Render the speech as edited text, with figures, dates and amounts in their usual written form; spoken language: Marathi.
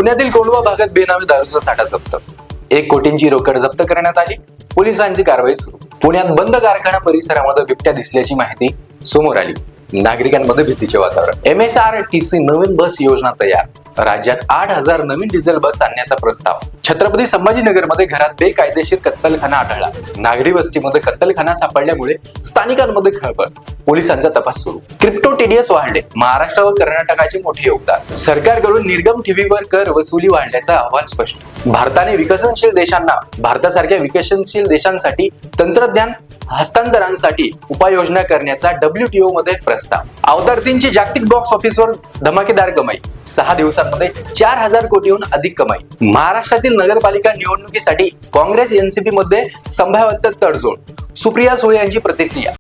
पुण्यातील कोंढवा भागात बेनामी दारूचा साठा जप्त, 1 कोटींची रोकड जप्त करण्यात आली. पोलिसांची कारवाई सुरू. पुण्यात बंद कारखाना परिसरामध्ये बिबट्या दिसल्याची माहिती समोर आली. नागरिकांमध्ये भीतीचे वातावरण. MSRTC नवीन बस योजना तयार. राज्यात 8,000 नवीन डिझेल बस आणण्याचा प्रस्ताव. छत्रपती संभाजीनगरमध्ये घरात बेकायदेशीर कत्तलखाना आढळला. नागरी वस्तीमध्ये कत्तलखाना सापडल्यामुळे स्थानिकांमध्ये खळबळ. पोलिसांचा तपास सुरू. क्रिप्टो TDS वाढले. महाराष्ट्र व कर्नाटकाचे मोठे योगदान. सरकारकडून निर्गम ठेवीवर कर वसुली वाढल्याचा अहवाल स्पष्ट. भारताने भारतासारख्या विकसनशील देशांसाठी तंत्रज्ञान हस्तांतरणासाठी उपाययोजना करण्याचा WTO मध्ये प्रस्ताव. अवतारतींची जागतिक बॉक्स ऑफिसवर धमाकेदार कमाई. 6 दिवसांमध्ये 4,000 कोटीहून अधिक कमाई. महाराष्ट्रातील नगरपालिका निवडणुकीसाठी काँग्रेस NCP मध्ये संभाव्यता तडजोड. सुप्रिया सुळे यांची प्रतिक्रिया.